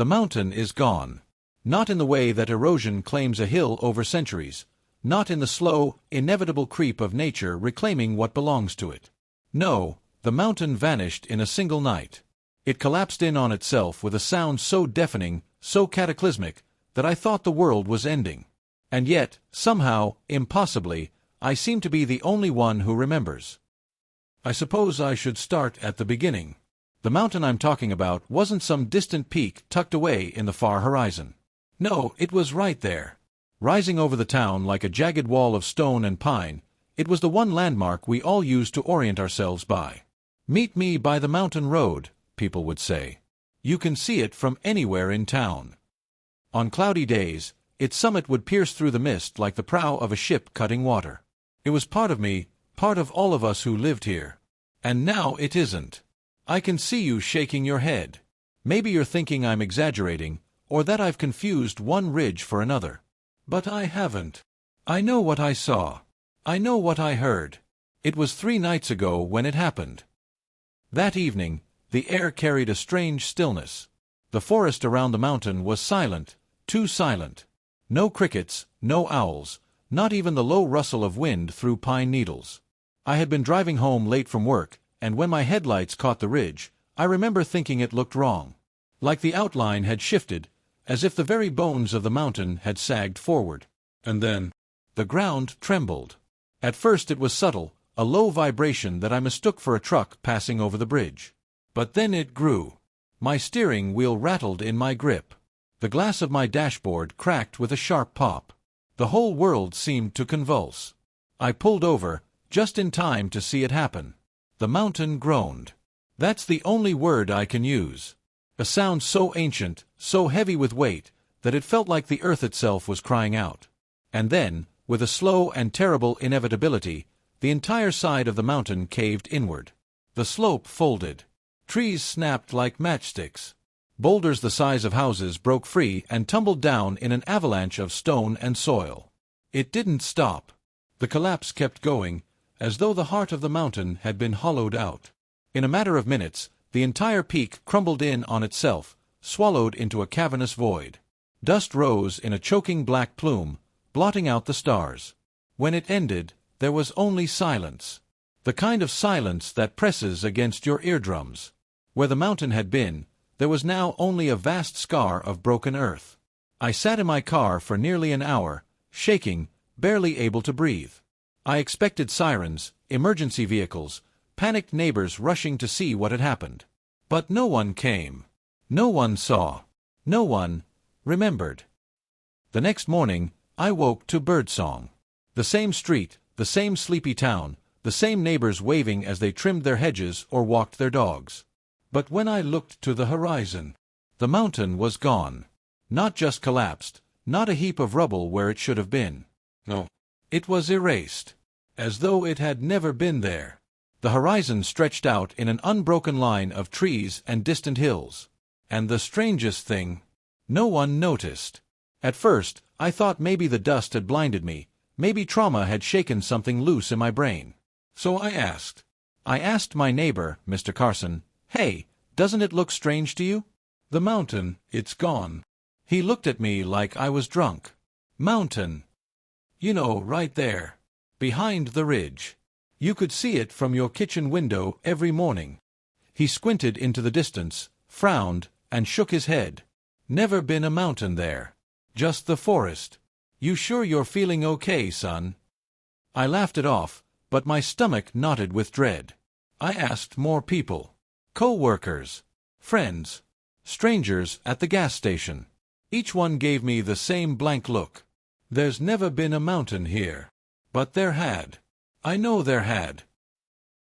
The mountain is gone. Not in the way that erosion claims a hill over centuries. Not in the slow, inevitable creep of nature reclaiming what belongs to it. No, the mountain vanished in a single night. It collapsed in on itself with a sound so deafening, so cataclysmic, that I thought the world was ending. And yet, somehow, impossibly, I seem to be the only one who remembers. I suppose I should start at the beginning. The mountain I'm talking about wasn't some distant peak tucked away in the far horizon. No, it was right there. Rising over the town like a jagged wall of stone and pine, it was the one landmark we all used to orient ourselves by. "Meet me by the mountain road," people would say. "You can see it from anywhere in town." On cloudy days, its summit would pierce through the mist like the prow of a ship cutting water. It was part of me, part of all of us who lived here. And now it isn't. I can see you shaking your head. Maybe you're thinking I'm exaggerating, or that I've confused one ridge for another. But I haven't. I know what I saw. I know what I heard. It was 3 nights ago when it happened. That evening, the air carried a strange stillness. The forest around the mountain was silent, too silent. No crickets, no owls, not even the low rustle of wind through pine needles. I had been driving home late from work, and when my headlights caught the ridge, I remember thinking it looked wrong. Like the outline had shifted, as if the very bones of the mountain had sagged forward. And then, the ground trembled. At first it was subtle, a low vibration that I mistook for a truck passing over the bridge. But then it grew. My steering wheel rattled in my grip. The glass of my dashboard cracked with a sharp pop. The whole world seemed to convulse. I pulled over, just in time to see it happen. The mountain groaned. That's the only word I can use. A sound so ancient, so heavy with weight, that it felt like the earth itself was crying out. And then, with a slow and terrible inevitability, the entire side of the mountain caved inward. The slope folded. Trees snapped like matchsticks. Boulders the size of houses broke free and tumbled down in an avalanche of stone and soil. It didn't stop. The collapse kept going, as though the heart of the mountain had been hollowed out. In a matter of minutes, the entire peak crumbled in on itself, swallowed into a cavernous void. Dust rose in a choking black plume, blotting out the stars. When it ended, there was only silence. The kind of silence that presses against your eardrums. Where the mountain had been, there was now only a vast scar of broken earth. I sat in my car for nearly an hour, shaking, barely able to breathe. I expected sirens, emergency vehicles, panicked neighbors rushing to see what had happened. But no one came. No one saw. No one remembered. The next morning, I woke to birdsong. The same street, the same sleepy town, the same neighbors waving as they trimmed their hedges or walked their dogs. But when I looked to the horizon, the mountain was gone. Not just collapsed, not a heap of rubble where it should have been. No, it was erased, as though it had never been there. The horizon stretched out in an unbroken line of trees and distant hills. And the strangest thing, no one noticed. At first, I thought maybe the dust had blinded me, maybe trauma had shaken something loose in my brain. So I asked my neighbor, Mr. Carson, "Hey, doesn't it look strange to you? The mountain, it's gone." He looked at me like I was drunk. "Mountain. You know, right there. Behind the ridge. You could see it from your kitchen window every morning." He squinted into the distance, frowned, and shook his head. "Never been a mountain there. Just the forest. You sure you're feeling okay, son?" I laughed it off, but my stomach knotted with dread. I asked more people. Co-workers, friends, strangers at the gas station. Each one gave me the same blank look. There's never been a mountain here. But there had. I know there had.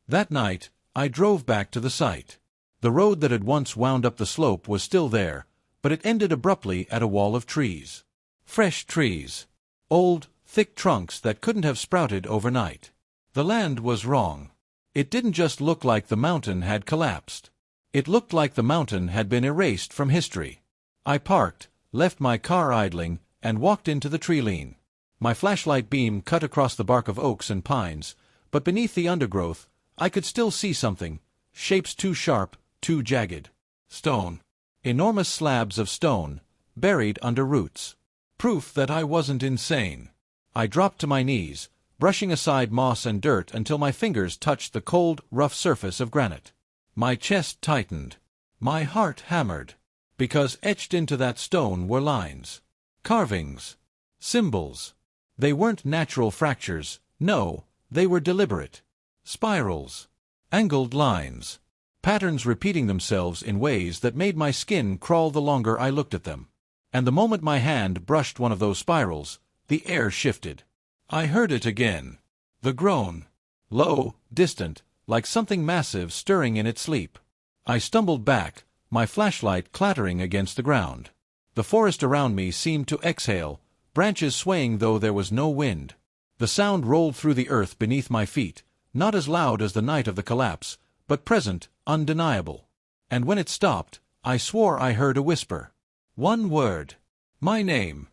That night, I drove back to the site. The road that had once wound up the slope was still there, but it ended abruptly at a wall of trees. Fresh trees. Old, thick trunks that couldn't have sprouted overnight. The land was wrong. It didn't just look like the mountain had collapsed. It looked like the mountain had been erased from history. I parked, left my car idling, and walked into the tree line. My flashlight beam cut across the bark of oaks and pines, but beneath the undergrowth, I could still see something, shapes too sharp, too jagged. Stone. Enormous slabs of stone, buried under roots. Proof that I wasn't insane. I dropped to my knees, brushing aside moss and dirt until my fingers touched the cold, rough surface of granite. My chest tightened. My heart hammered. Because etched into that stone were lines. Carvings. Symbols. They weren't natural fractures, no, they were deliberate. Spirals. Angled lines. Patterns repeating themselves in ways that made my skin crawl the longer I looked at them. And the moment my hand brushed one of those spirals, the air shifted. I heard it again. The groan. Low, distant, like something massive stirring in its sleep. I stumbled back, my flashlight clattering against the ground. The forest around me seemed to exhale, branches swaying though there was no wind. The sound rolled through the earth beneath my feet, not as loud as the night of the collapse, but present, undeniable. And when it stopped, I swore I heard a whisper. One word. My name.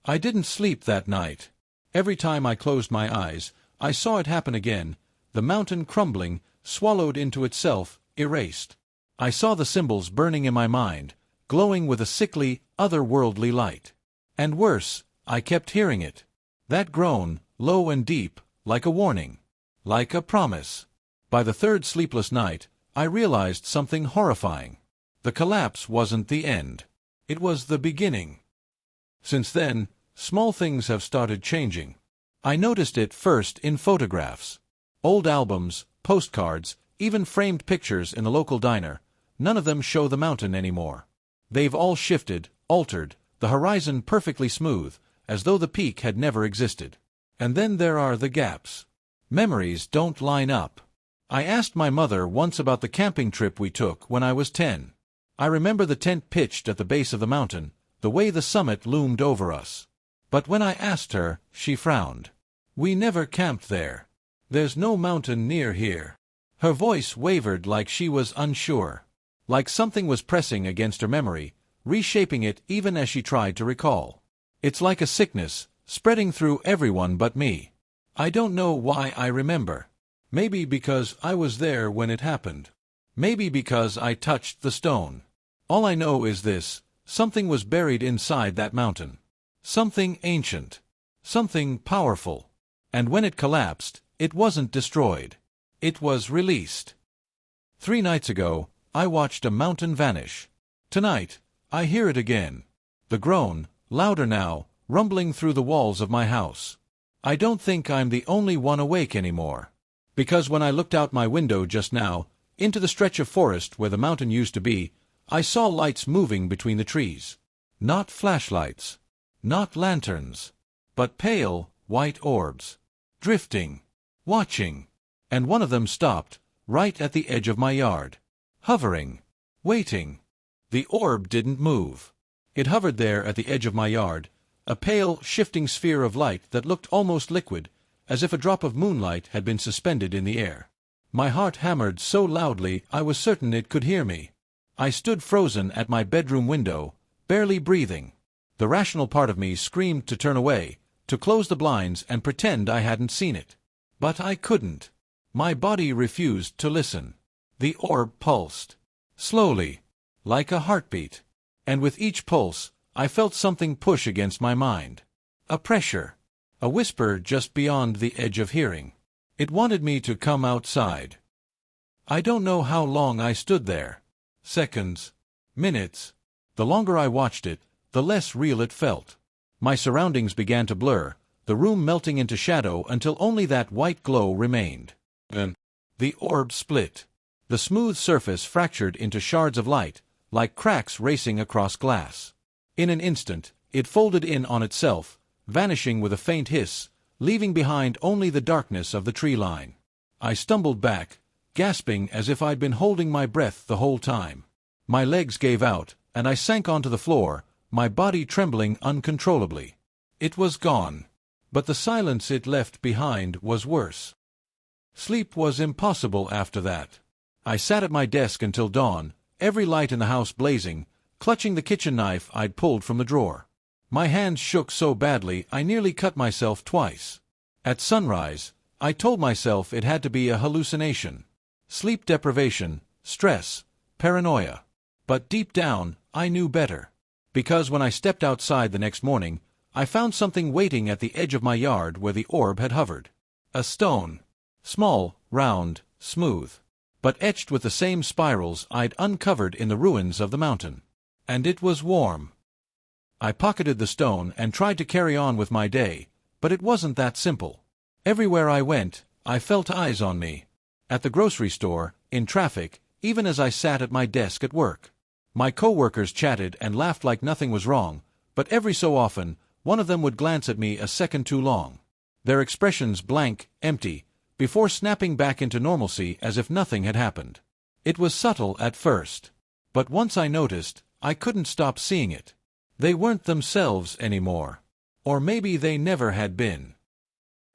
I didn't sleep that night. Every time I closed my eyes, I saw it happen again, the mountain crumbling, swallowed into itself, erased. I saw the symbols burning in my mind, glowing with a sickly, otherworldly light. And worse, I kept hearing it. That groan, low and deep, like a warning. Like a promise. By the third sleepless night, I realized something horrifying. The collapse wasn't the end. It was the beginning. Since then, small things have started changing. I noticed it first in photographs. Old albums, postcards, even framed pictures in the local diner, none of them show the mountain anymore. They've all shifted, altered, the horizon perfectly smooth, as though the peak had never existed. And then there are the gaps. Memories don't line up. I asked my mother once about the camping trip we took when I was 10. I remember the tent pitched at the base of the mountain, the way the summit loomed over us. But when I asked her, she frowned. We never camped there. There's no mountain near here. Her voice wavered like she was unsure. Like something was pressing against her memory, reshaping it even as she tried to recall. It's like a sickness, spreading through everyone but me. I don't know why I remember. Maybe because I was there when it happened. Maybe because I touched the stone. All I know is this: something was buried inside that mountain. Something ancient. Something powerful. And when it collapsed, it wasn't destroyed. It was released. 3 nights ago, I watched a mountain vanish. Tonight, I hear it again. The groan, louder now, rumbling through the walls of my house. I don't think I'm the only one awake anymore. Because when I looked out my window just now, into the stretch of forest where the mountain used to be, I saw lights moving between the trees. Not flashlights. Not lanterns. But pale, white orbs. Drifting. Watching. And one of them stopped, right at the edge of my yard. Hovering. Waiting. The orb didn't move. It hovered there at the edge of my yard, a pale, shifting sphere of light that looked almost liquid, as if a drop of moonlight had been suspended in the air. My heart hammered so loudly I was certain it could hear me. I stood frozen at my bedroom window, barely breathing. The rational part of me screamed to turn away, to close the blinds and pretend I hadn't seen it. But I couldn't. My body refused to listen. The orb pulsed. Slowly. Like a heartbeat. And with each pulse, I felt something push against my mind. A pressure. A whisper just beyond the edge of hearing. It wanted me to come outside. I don't know how long I stood there. Seconds. Minutes. The longer I watched it, the less real it felt. My surroundings began to blur, the room melting into shadow until only that white glow remained. Then, the orb split. The smooth surface fractured into shards of light, like cracks racing across glass. In an instant, it folded in on itself, vanishing with a faint hiss, leaving behind only the darkness of the tree line. I stumbled back, gasping as if I'd been holding my breath the whole time. My legs gave out, and I sank onto the floor, my body trembling uncontrollably. It was gone. But the silence it left behind was worse. Sleep was impossible after that. I sat at my desk until dawn, every light in the house blazing, clutching the kitchen knife I'd pulled from the drawer. My hands shook so badly I nearly cut myself twice. At sunrise, I told myself it had to be a hallucination. Sleep deprivation, stress, paranoia. But deep down, I knew better. Because when I stepped outside the next morning, I found something waiting at the edge of my yard where the orb had hovered. A stone. Small, round, smooth. But etched with the same spirals I'd uncovered in the ruins of the mountain. And it was warm. I pocketed the stone and tried to carry on with my day, but it wasn't that simple. Everywhere I went, I felt eyes on me. At the grocery store, in traffic, even as I sat at my desk at work. My co-workers chatted and laughed like nothing was wrong, but every so often, one of them would glance at me a second too long. Their expressions blank, empty, before snapping back into normalcy as if nothing had happened. It was subtle at first. But once I noticed, I couldn't stop seeing it. They weren't themselves anymore. Or maybe they never had been.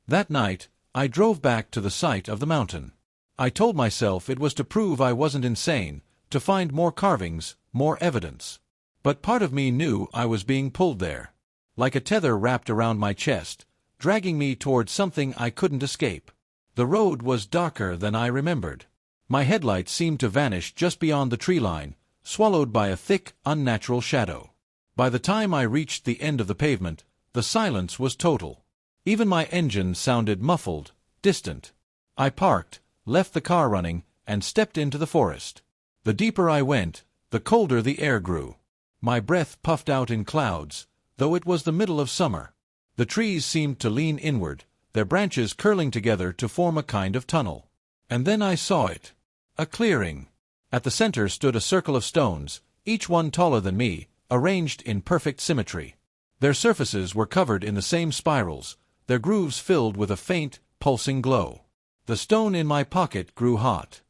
That night, I drove back to the site of the mountain. I told myself it was to prove I wasn't insane, to find more carvings, more evidence. But part of me knew I was being pulled there. Like a tether wrapped around my chest, dragging me toward something I couldn't escape. The road was darker than I remembered. My headlights seemed to vanish just beyond the tree line, swallowed by a thick, unnatural shadow. By the time I reached the end of the pavement, the silence was total. Even my engine sounded muffled, distant. I parked, left the car running, and stepped into the forest. The deeper I went, the colder the air grew. My breath puffed out in clouds, though it was the middle of summer. The trees seemed to lean inward, their branches curling together to form a kind of tunnel. And then I saw it. A clearing. At the center stood a circle of stones, each one taller than me, arranged in perfect symmetry. Their surfaces were covered in the same spirals, their grooves filled with a faint, pulsing glow. The stone in my pocket grew hot.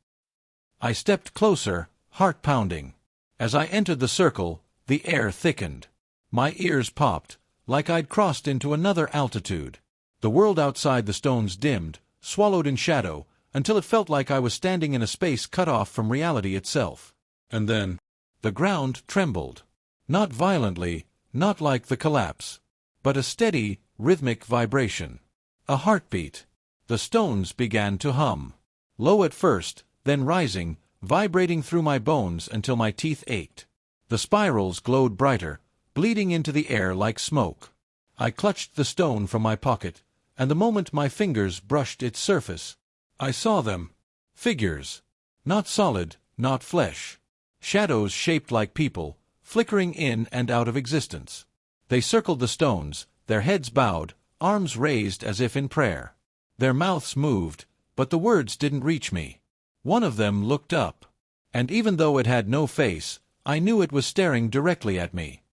I stepped closer, heart pounding. As I entered the circle, the air thickened. My ears popped, like I'd crossed into another altitude. The world outside the stones dimmed, swallowed in shadow, until it felt like I was standing in a space cut off from reality itself. And then, the ground trembled. Not violently, not like the collapse, but a steady, rhythmic vibration. A heartbeat. The stones began to hum. Low at first, then rising, vibrating through my bones until my teeth ached. The spirals glowed brighter, bleeding into the air like smoke. I clutched the stone from my pocket, and the moment my fingers brushed its surface, I saw them. Figures. Not solid, not flesh. Shadows shaped like people, flickering in and out of existence. They circled the stones, their heads bowed, arms raised as if in prayer. Their mouths moved, but the words didn't reach me. One of them looked up. And even though it had no face, I knew it was staring directly at me.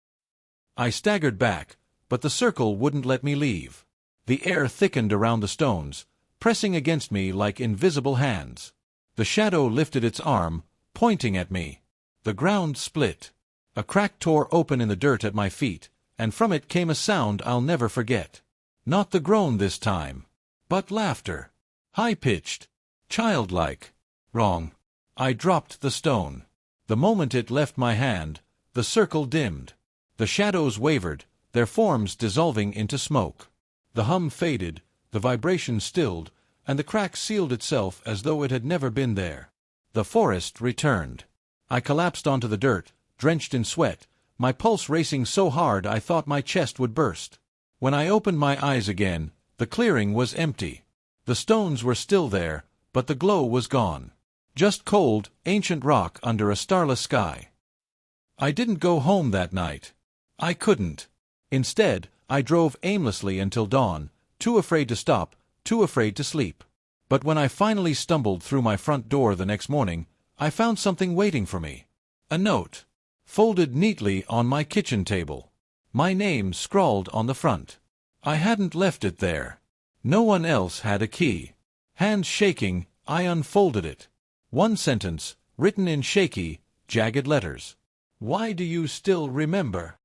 I staggered back, but the circle wouldn't let me leave. The air thickened around the stones, pressing against me like invisible hands. The shadow lifted its arm, pointing at me. The ground split. A crack tore open in the dirt at my feet, and from it came a sound I'll never forget. Not the groan this time, but laughter. High-pitched. Childlike. Wrong. I dropped the stone. The moment it left my hand, the circle dimmed. The shadows wavered, their forms dissolving into smoke. The hum faded, the vibration stilled, and the crack sealed itself as though it had never been there. The forest returned. I collapsed onto the dirt, drenched in sweat, my pulse racing so hard I thought my chest would burst. When I opened my eyes again, the clearing was empty. The stones were still there, but the glow was gone. Just cold, ancient rock under a starless sky. I didn't go home that night. I couldn't. Instead, I drove aimlessly until dawn, too afraid to stop, too afraid to sleep. But when I finally stumbled through my front door the next morning, I found something waiting for me. A note. Folded neatly on my kitchen table. My name scrawled on the front. I hadn't left it there. No one else had a key. Hands shaking, I unfolded it. One sentence, written in shaky, jagged letters. Why do you still remember?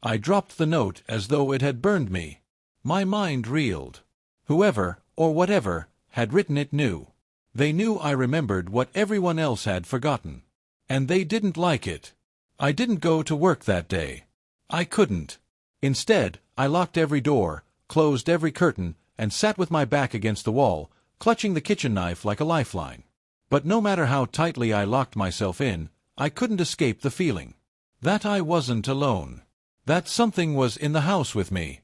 I dropped the note as though it had burned me. My mind reeled. Whoever, or whatever, had written it knew. They knew I remembered what everyone else had forgotten. And they didn't like it. I didn't go to work that day. I couldn't. Instead, I locked every door, closed every curtain, and sat with my back against the wall, clutching the kitchen knife like a lifeline. But no matter how tightly I locked myself in, I couldn't escape the feeling that I wasn't alone, that something was in the house with me.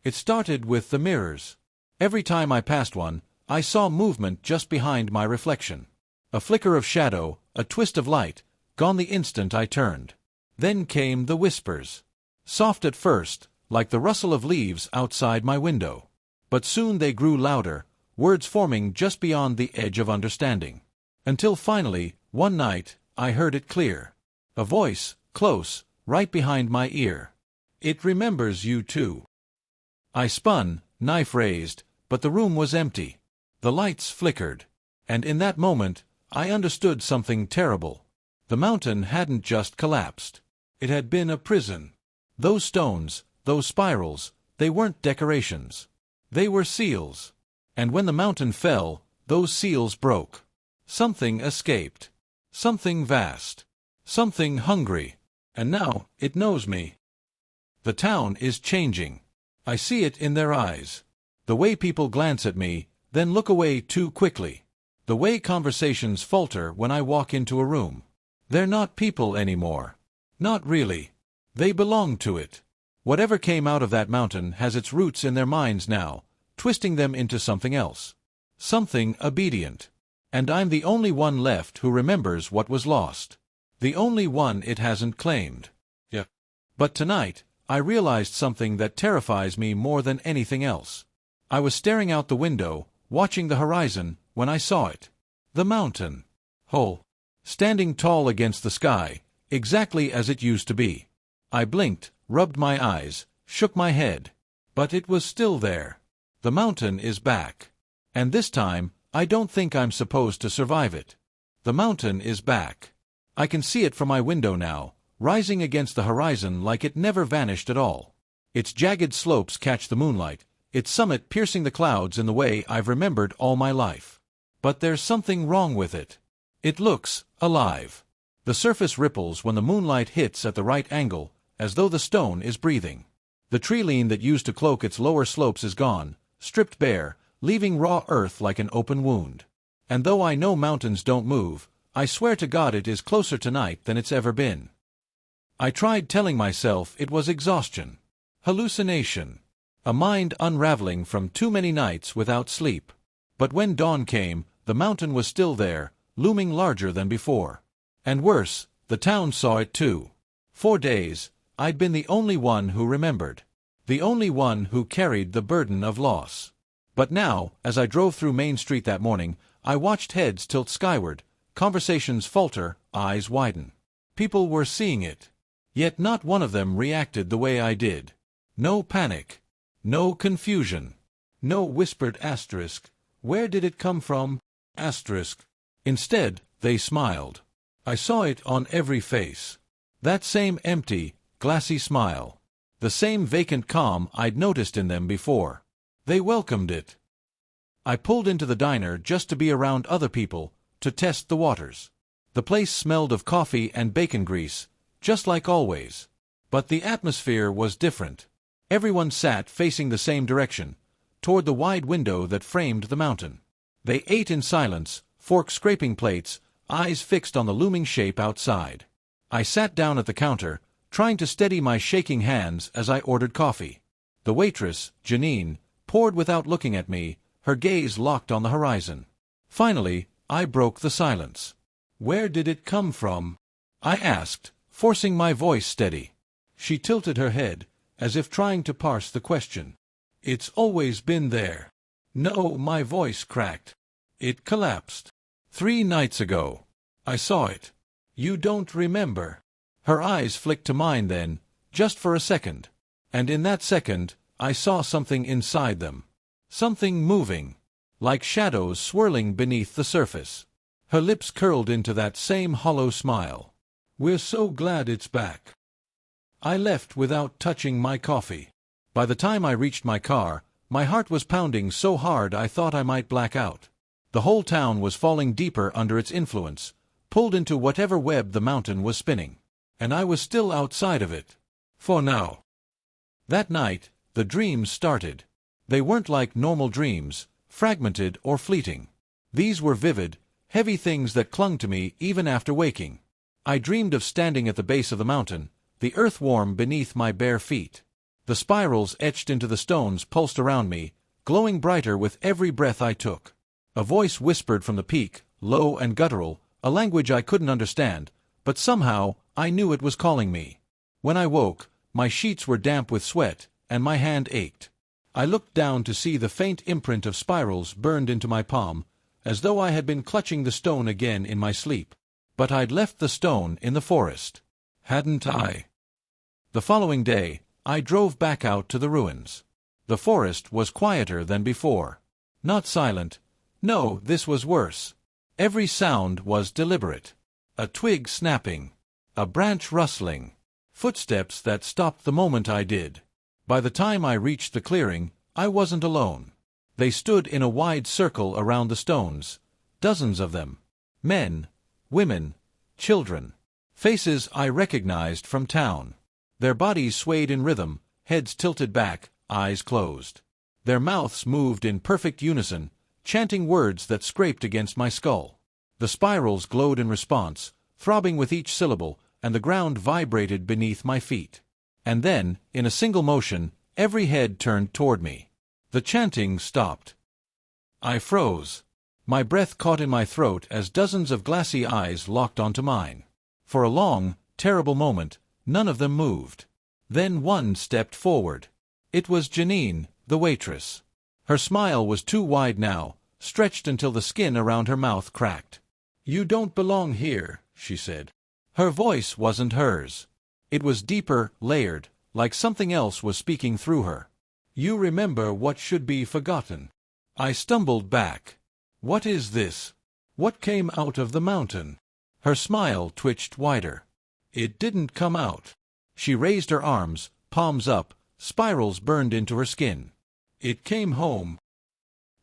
It started with the mirrors. Every time I passed one, I saw movement just behind my reflection. A flicker of shadow, a twist of light, gone the instant I turned. Then came the whispers. Soft at first, like the rustle of leaves outside my window. But soon they grew louder, words forming just beyond the edge of understanding. Until finally, one night, I heard it clear. A voice, close, right behind my ear. "It remembers you too." I spun, knife raised, but the room was empty. The lights flickered. And in that moment, I understood something terrible. The mountain hadn't just collapsed. It had been a prison. Those stones, those spirals, they weren't decorations. They were seals. And when the mountain fell, those seals broke. Something escaped. Something vast. Something hungry. And now, it knows me. The town is changing. I see it in their eyes. The way people glance at me, then look away too quickly. The way conversations falter when I walk into a room. They're not people anymore. Not really. They belong to it. Whatever came out of that mountain has its roots in their minds now, twisting them into something else. Something obedient. And I'm the only one left who remembers what was lost. The only one it hasn't claimed. Yeah. But tonight, I realized something that terrifies me more than anything else. I was staring out the window, watching the horizon, when I saw it. The mountain. Whole. Standing tall against the sky, exactly as it used to be. I blinked, rubbed my eyes, shook my head. But it was still there. The mountain is back. And this time, I don't think I'm supposed to survive it. The mountain is back. I can see it from my window now, rising against the horizon like it never vanished at all. Its jagged slopes catch the moonlight, its summit piercing the clouds in the way I've remembered all my life. But there's something wrong with it. It looks alive. The surface ripples when the moonlight hits at the right angle, as though the stone is breathing. The tree-line that used to cloak its lower slopes is gone, stripped bare, leaving raw earth like an open wound. And though I know mountains don't move, I swear to God it is closer tonight than it's ever been. I tried telling myself it was exhaustion. Hallucination. A mind unraveling from too many nights without sleep. But when dawn came, the mountain was still there, looming larger than before. And worse, the town saw it too. 4 days, I'd been the only one who remembered. The only one who carried the burden of loss. But now, as I drove through Main Street that morning, I watched heads tilt skyward, conversations falter, eyes widen. People were seeing it. Yet not one of them reacted the way I did. No panic. No confusion. No whispered asterisk. Where did it come from? Asterisk. Instead, they smiled. I saw it on every face. That same empty, glassy smile. The same vacant calm I'd noticed in them before. They welcomed it. I pulled into the diner just to be around other people, to test the waters. The place smelled of coffee and bacon grease, just like always. But the atmosphere was different. Everyone sat facing the same direction, toward the wide window that framed the mountain. They ate in silence, forks scraping plates, eyes fixed on the looming shape outside. I sat down at the counter, trying to steady my shaking hands as I ordered coffee. The waitress, Janine, poured without looking at me, her gaze locked on the horizon. Finally, I broke the silence. "Where did it come from?" I asked, forcing my voice steady. She tilted her head, as if trying to parse the question. "It's always been there." "No," my voice cracked. "It collapsed 3 nights ago. I saw it." "You don't remember?" Her eyes flicked to mine then, just for a second. And in that second, I saw something inside them. Something moving, like shadows swirling beneath the surface. Her lips curled into that same hollow smile. "We're so glad it's back." I left without touching my coffee. By the time I reached my car, my heart was pounding so hard I thought I might black out. The whole town was falling deeper under its influence, pulled into whatever web the mountain was spinning. And I was still outside of it. For now. That night, the dreams started. They weren't like normal dreams, fragmented or fleeting. These were vivid, heavy things that clung to me even after waking. I dreamed of standing at the base of the mountain, the earth warm beneath my bare feet. The spirals etched into the stones pulsed around me, glowing brighter with every breath I took. A voice whispered from the peak, low and guttural, a language I couldn't understand, but somehow I knew it was calling me. When I woke, my sheets were damp with sweat, and my hand ached. I looked down to see the faint imprint of spirals burned into my palm, as though I had been clutching the stone again in my sleep. But I'd left the stone in the forest. Hadn't I? The following day, I drove back out to the ruins. The forest was quieter than before. Not silent. No, this was worse. Every sound was deliberate. A twig snapping. A branch rustling. Footsteps that stopped the moment I did. By the time I reached the clearing, I wasn't alone. They stood in a wide circle around the stones. Dozens of them. Men, women, children. Faces I recognized from town. Their bodies swayed in rhythm, heads tilted back, eyes closed. Their mouths moved in perfect unison, chanting words that scraped against my skull. The spirals glowed in response, throbbing with each syllable, and the ground vibrated beneath my feet. And then, in a single motion, every head turned toward me. The chanting stopped. I froze. My breath caught in my throat as dozens of glassy eyes locked onto mine. For a long, terrible moment, none of them moved. Then one stepped forward. It was Janine, the waitress. Her smile was too wide now, stretched until the skin around her mouth cracked. "You don't belong here," she said. Her voice wasn't hers. It was deeper, layered, like something else was speaking through her. "You remember what should be forgotten." I stumbled back. "What is this? What came out of the mountain?" Her smile twitched wider. "It didn't come out." She raised her arms, palms up, spirals burned into her skin. "It came home."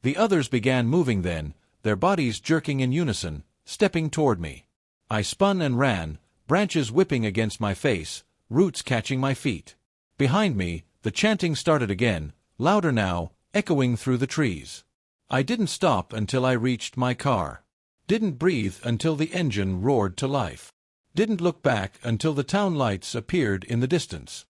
The others began moving then, their bodies jerking in unison, stepping toward me. I spun and ran, branches whipping against my face, roots catching my feet. Behind me, the chanting started again, louder now, echoing through the trees. I didn't stop until I reached my car. Didn't breathe until the engine roared to life. Didn't look back until the town lights appeared in the distance.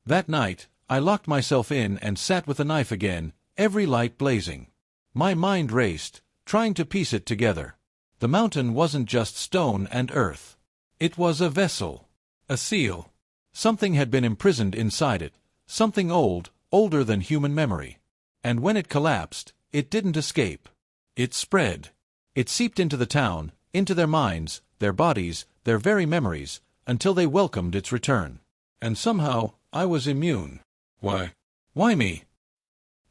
That night, I locked myself in and sat with a knife again, every light blazing. My mind raced, trying to piece it together. The mountain wasn't just stone and earth. It was a vessel. A seal. Something had been imprisoned inside it, something old, older than human memory. And when it collapsed, it didn't escape. It spread. It seeped into the town, into their minds, their bodies, their very memories, until they welcomed its return. And somehow, I was immune. Why? Why me?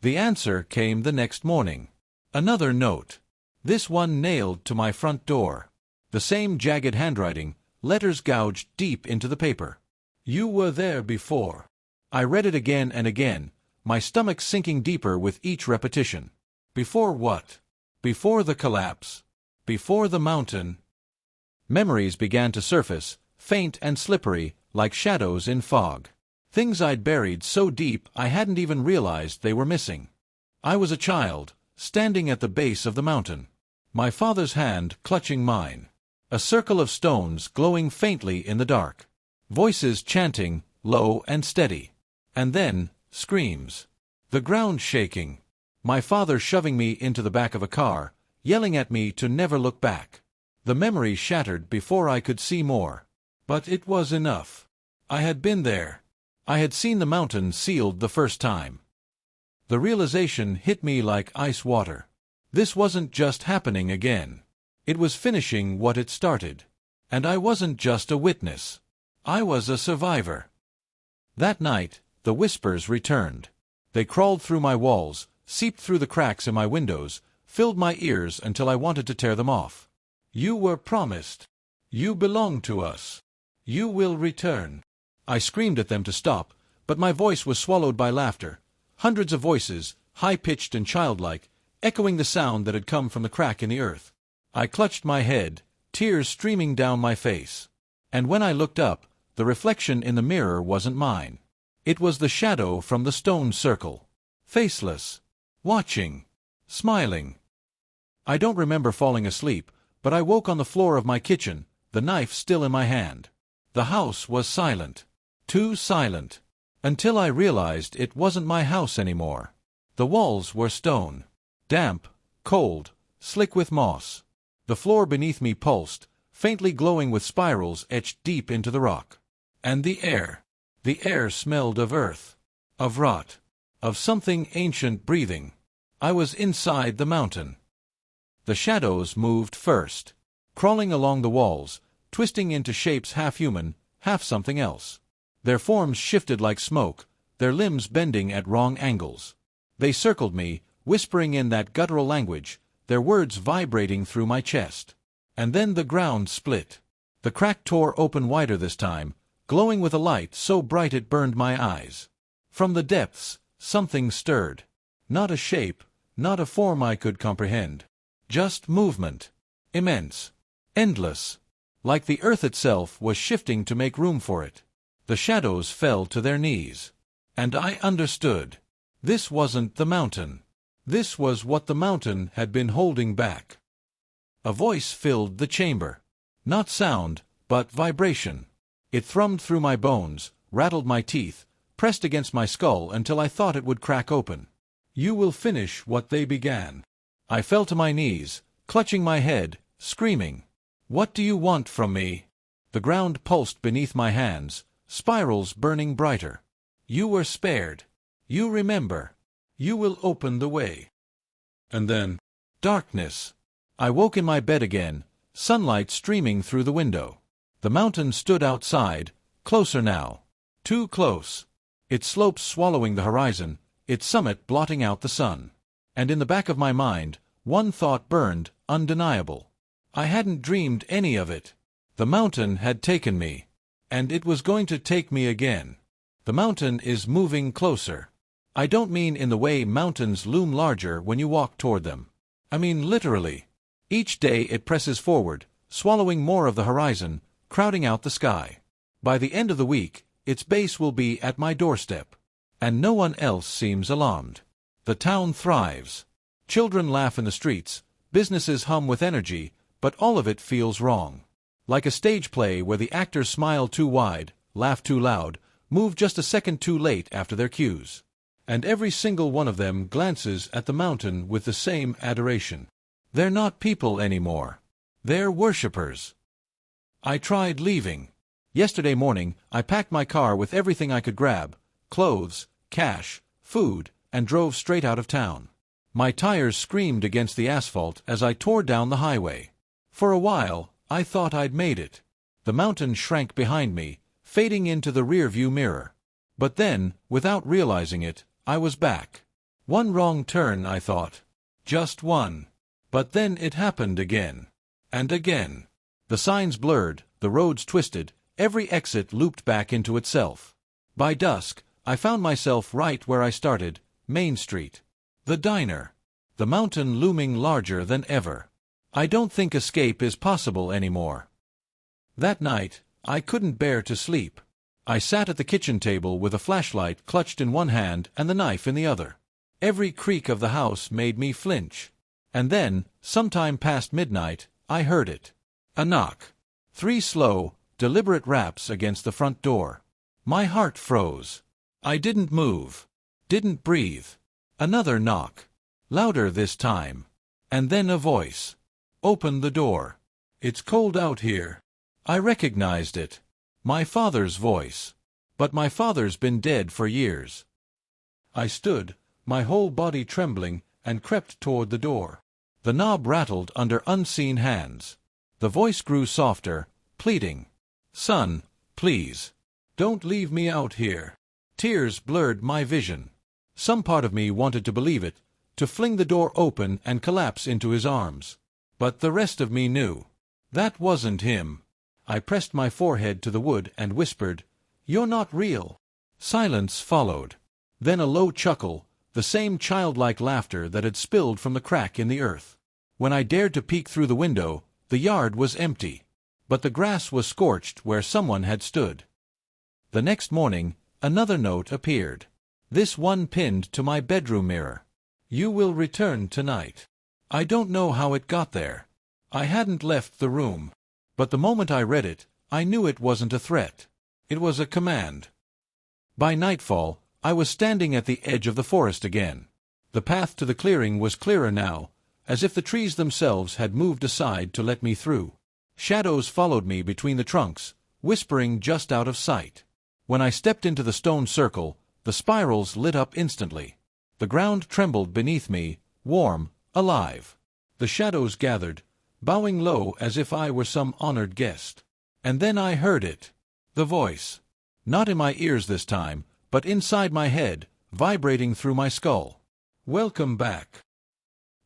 The answer came the next morning. Another note. This one nailed to my front door. The same jagged handwriting, letters gouged deep into the paper. "You were there before." I read it again and again, my stomach sinking deeper with each repetition. Before what? Before the collapse. Before the mountain. Memories began to surface, faint and slippery, like shadows in fog. Things I'd buried so deep I hadn't even realized they were missing. I was a child, standing at the base of the mountain. My father's hand clutching mine. A circle of stones glowing faintly in the dark. Voices chanting, low and steady. And then, screams. The ground shaking. My father shoving me into the back of a car, yelling at me to never look back. The memory shattered before I could see more. But it was enough. I had been there. I had seen the mountain sealed the first time. The realization hit me like ice water. This wasn't just happening again. It was finishing what it started. And I wasn't just a witness. I was a survivor. That night, the whispers returned. They crawled through my walls, seeped through the cracks in my windows, filled my ears until I wanted to tear them off. "You were promised. You belong to us. You will return." I screamed at them to stop, but my voice was swallowed by laughter. Hundreds of voices, high-pitched and childlike, echoing the sound that had come from the crack in the earth. I clutched my head, tears streaming down my face. And when I looked up, the reflection in the mirror wasn't mine. It was the shadow from the stone circle. Faceless. Watching. Smiling. I don't remember falling asleep, but I woke on the floor of my kitchen, the knife still in my hand. The house was silent. Too silent. Until I realized it wasn't my house anymore. The walls were stone. Damp, cold, slick with moss. The floor beneath me pulsed, faintly glowing with spirals etched deep into the rock. And the air smelled of earth, of rot, of something ancient breathing. I was inside the mountain. The shadows moved first, crawling along the walls, twisting into shapes half human, half something else. Their forms shifted like smoke, their limbs bending at wrong angles. They circled me, whispering in that guttural language, their words vibrating through my chest. And then the ground split. The crack tore open wider this time, glowing with a light so bright it burned my eyes. From the depths, something stirred. Not a shape, not a form I could comprehend. Just movement. Immense. Endless. Like the earth itself was shifting to make room for it. The shadows fell to their knees. And I understood. This wasn't the mountain. This was what the mountain had been holding back. A voice filled the chamber. Not sound, but vibration. It thrummed through my bones, rattled my teeth, pressed against my skull until I thought it would crack open. You will finish what they began. I fell to my knees, clutching my head, screaming. What do you want from me? The ground pulsed beneath my hands, spirals burning brighter. You were spared. You remember. You will open the way. And then, darkness. I woke in my bed again, sunlight streaming through the window. The mountain stood outside, closer now. Too close. Its slopes swallowing the horizon, its summit blotting out the sun. And in the back of my mind, one thought burned, undeniable. I hadn't dreamed any of it. The mountain had taken me. And it was going to take me again. The mountain is moving closer. I don't mean in the way mountains loom larger when you walk toward them. I mean literally. Each day it presses forward, swallowing more of the horizon, crowding out the sky. By the end of the week, its base will be at my doorstep. And no one else seems alarmed. The town thrives. Children laugh in the streets, businesses hum with energy, but all of it feels wrong. Like a stage play where the actors smile too wide, laugh too loud, move just a second too late after their cues. And every single one of them glances at the mountain with the same adoration. They're not people anymore. They're worshippers. I tried leaving. Yesterday morning, I packed my car with everything I could grab, clothes, cash, food, and drove straight out of town. My tires screamed against the asphalt as I tore down the highway. For a while, I thought I'd made it. The mountain shrank behind me, fading into the rearview mirror. But then, without realizing it, I was back. One wrong turn, I thought. Just one. But then it happened again. And again. The signs blurred, the roads twisted, every exit looped back into itself. By dusk, I found myself right where I started, Main Street. The diner. The mountain looming larger than ever. I don't think escape is possible anymore. That night, I couldn't bear to sleep. I sat at the kitchen table with a flashlight clutched in one hand and the knife in the other. Every creak of the house made me flinch. And then, sometime past midnight, I heard it. A knock. 3 slow, deliberate raps against the front door. My heart froze. I didn't move. Didn't breathe. Another knock. Louder this time. And then a voice. Open the door. It's cold out here. I recognized it. My father's voice. But my father's been dead for years. I stood, my whole body trembling, and crept toward the door. The knob rattled under unseen hands. The voice grew softer, pleading. Son, please. Don't leave me out here. Tears blurred my vision. Some part of me wanted to believe it, to fling the door open and collapse into his arms. But the rest of me knew. That wasn't him. I pressed my forehead to the wood and whispered, You're not real. Silence followed. Then a low chuckle, the same childlike laughter that had spilled from the crack in the earth. When I dared to peek through the window, the yard was empty. But the grass was scorched where someone had stood. The next morning, another note appeared. This one pinned to my bedroom mirror. You will return tonight. I don't know how it got there. I hadn't left the room. But the moment I read it, I knew it wasn't a threat. It was a command. By nightfall, I was standing at the edge of the forest again. The path to the clearing was clearer now, as if the trees themselves had moved aside to let me through. Shadows followed me between the trunks, whispering just out of sight. When I stepped into the stone circle, the spirals lit up instantly. The ground trembled beneath me, warm, alive. The shadows gathered, bowing low as if I were some honored guest. And then I heard it. The voice. Not in my ears this time, but inside my head, vibrating through my skull. "Welcome back."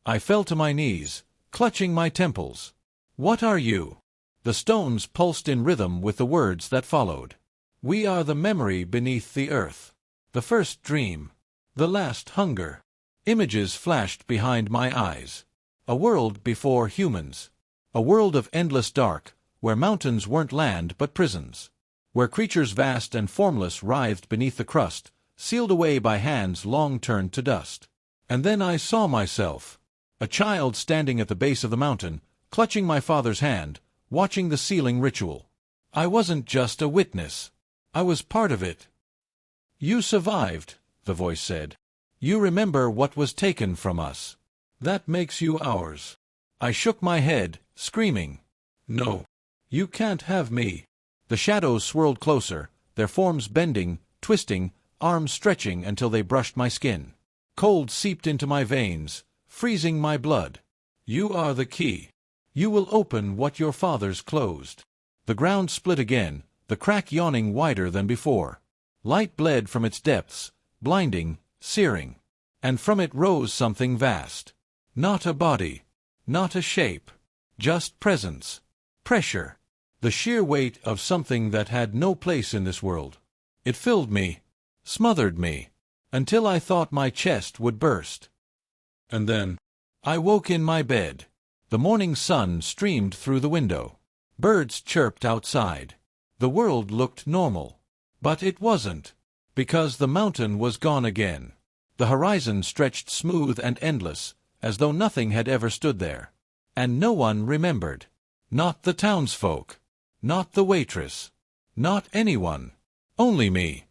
I fell to my knees, clutching my temples. "What are you?" The stones pulsed in rhythm with the words that followed. "We are the memory beneath the earth. The first dream. The last hunger." Images flashed behind my eyes. A world before humans. A world of endless dark, where mountains weren't land but prisons. Where creatures vast and formless writhed beneath the crust, sealed away by hands long turned to dust. And then I saw myself. A child standing at the base of the mountain, clutching my father's hand, watching the sealing ritual. I wasn't just a witness. I was part of it. "You survived," the voice said. "You remember what was taken from us. That makes you ours." I shook my head, screaming, "No. You can't have me." The shadows swirled closer, their forms bending, twisting, arms stretching until they brushed my skin. Cold seeped into my veins, freezing my blood. "You are the key. You will open what your fathers closed." The ground split again, the crack yawning wider than before. Light bled from its depths, blinding, searing. And from it rose something vast. Not a body, not a shape, just presence, pressure. The sheer weight of something that had no place in this world. It filled me, smothered me, until I thought my chest would burst. And then I woke in my bed. The morning sun streamed through the window. Birds chirped outside. The world looked normal. But it wasn't, because the mountain was gone again. The horizon stretched smooth and endless, as though nothing had ever stood there. And no one remembered. Not the townsfolk. Not the waitress. Not anyone. Only me.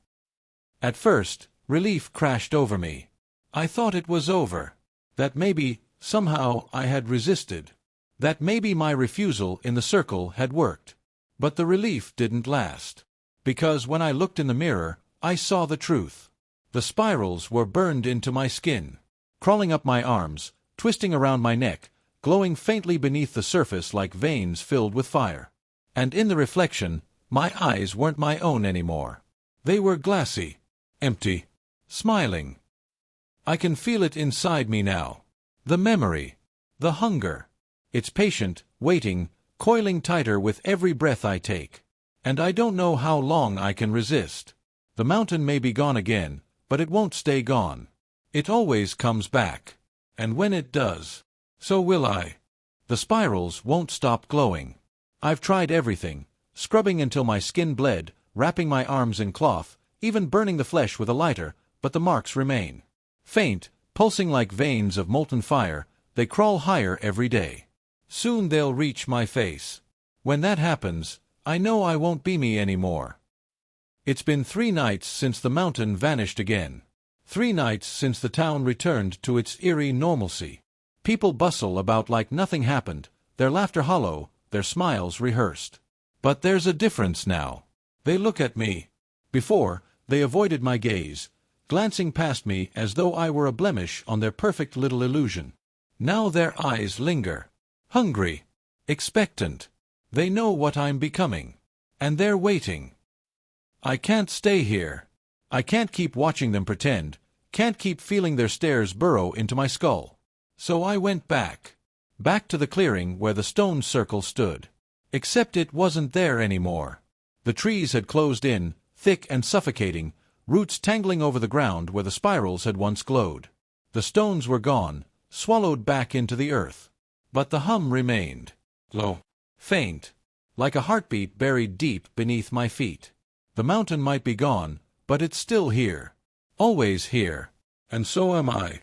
At first, relief crashed over me. I thought it was over. That maybe, somehow, I had resisted. That maybe my refusal in the circle had worked. But the relief didn't last. Because when I looked in the mirror, I saw the truth. The spirals were burned into my skin, crawling up my arms, twisting around my neck, glowing faintly beneath the surface like veins filled with fire. And in the reflection, my eyes weren't my own anymore. They were glassy, empty, smiling. I can feel it inside me now. The memory, the hunger. It's patient, waiting, coiling tighter with every breath I take. And I don't know how long I can resist. The mountain may be gone again, but it won't stay gone. It always comes back. And when it does, so will I. The spirals won't stop glowing. I've tried everything, scrubbing until my skin bled, wrapping my arms in cloth, even burning the flesh with a lighter, but the marks remain. Faint, pulsing like veins of molten fire, they crawl higher every day. Soon they'll reach my face. When that happens, I know I won't be me anymore. It's been 3 nights since the mountain vanished again. 3 nights since the town returned to its eerie normalcy. People bustle about like nothing happened, their laughter hollow, their smiles rehearsed. But there's a difference now. They look at me. Before, they avoided my gaze, glancing past me as though I were a blemish on their perfect little illusion. Now their eyes linger. Hungry. Expectant. They know what I'm becoming. And they're waiting. I can't stay here. I can't keep watching them pretend, can't keep feeling their stares burrow into my skull. So I went back. Back to the clearing where the stone circle stood. Except it wasn't there anymore. The trees had closed in, thick and suffocating, roots tangling over the ground where the spirals had once glowed. The stones were gone, swallowed back into the earth. But the hum remained. Low. Faint. Like a heartbeat buried deep beneath my feet. The mountain might be gone, but it's still here. Always here. And so am I.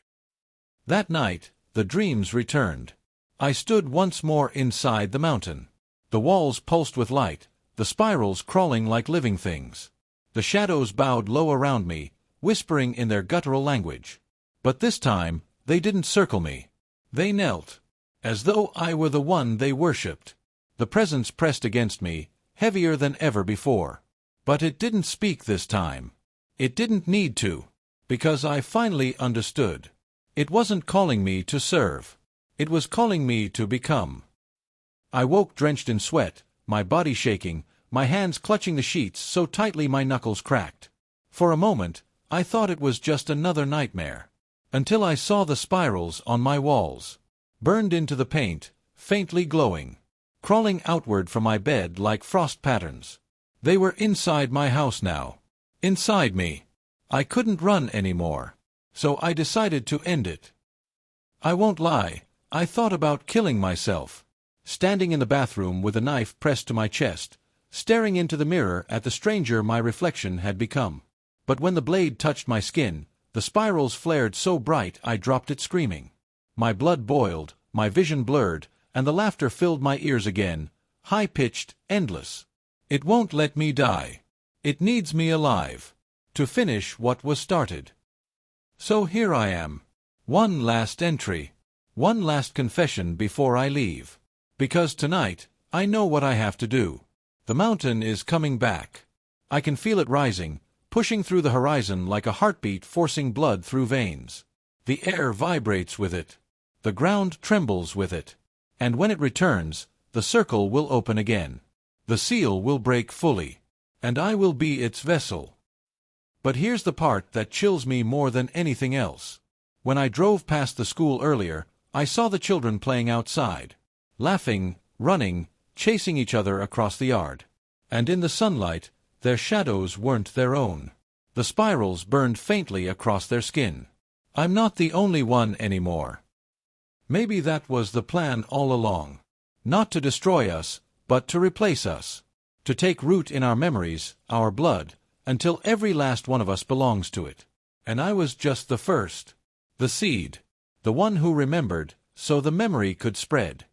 That night, the dreams returned. I stood once more inside the mountain. The walls pulsed with light, the spirals crawling like living things. The shadows bowed low around me, whispering in their guttural language. But this time, they didn't circle me. They knelt, as though I were the one they worshipped. The presence pressed against me, heavier than ever before. But it didn't speak this time. It didn't need to, because I finally understood. It wasn't calling me to serve. It was calling me to become. I woke drenched in sweat, my body shaking, my hands clutching the sheets so tightly my knuckles cracked. For a moment, I thought it was just another nightmare. Until I saw the spirals on my walls, burned into the paint, faintly glowing, crawling outward from my bed like frost patterns. They were inside my house now. Inside me. I couldn't run anymore. So I decided to end it. I won't lie, I thought about killing myself. Standing in the bathroom with a knife pressed to my chest, staring into the mirror at the stranger my reflection had become. But when the blade touched my skin, the spirals flared so bright I dropped it screaming. My blood boiled, my vision blurred, and the laughter filled my ears again, high-pitched, endless. It won't let me die. It needs me alive, to finish what was started. So here I am. One last entry. One last confession before I leave. Because tonight, I know what I have to do. The mountain is coming back. I can feel it rising, pushing through the horizon like a heartbeat forcing blood through veins. The air vibrates with it. The ground trembles with it. And when it returns, the circle will open again. The seal will break fully. And I will be its vessel. But here's the part that chills me more than anything else. When I drove past the school earlier, I saw the children playing outside. Laughing, running, chasing each other across the yard. And in the sunlight, their shadows weren't their own. The spirals burned faintly across their skin. I'm not the only one anymore. Maybe that was the plan all along. Not to destroy us, but to replace us. To take root in our memories, our blood, until every last one of us belongs to it. And I was just the first. The seed. The one who remembered, so the memory could spread.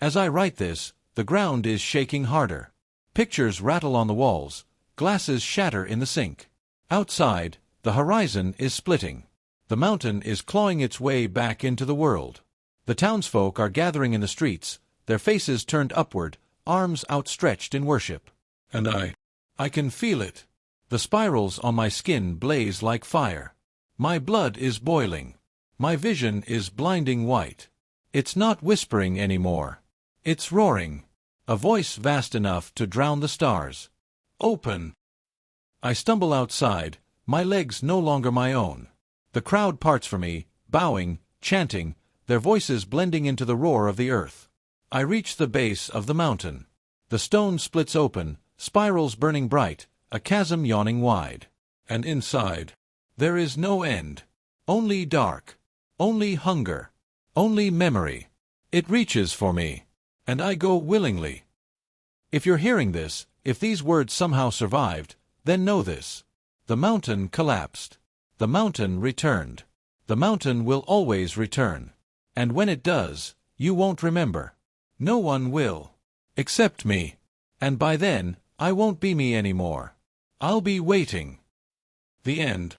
As I write this, the ground is shaking harder. Pictures rattle on the walls, glasses shatter in the sink. Outside, the horizon is splitting. The mountain is clawing its way back into the world. The townsfolk are gathering in the streets, their faces turned upward, arms outstretched in worship. And I can feel it. The spirals on my skin blaze like fire. My blood is boiling. My vision is blinding white. It's not whispering anymore. It's roaring. A voice vast enough to drown the stars. Open. I stumble outside, my legs no longer my own. The crowd parts for me, bowing, chanting, their voices blending into the roar of the earth. I reach the base of the mountain. The stone splits open, spirals burning bright, a chasm yawning wide. And inside, there is no end. Only dark. Only hunger. Only memory. It reaches for me. And I go willingly. If you're hearing this, if these words somehow survived, then know this. The mountain collapsed. The mountain returned. The mountain will always return. And when it does, you won't remember. No one will. Except me. And by then, I won't be me anymore. I'll be waiting. The end.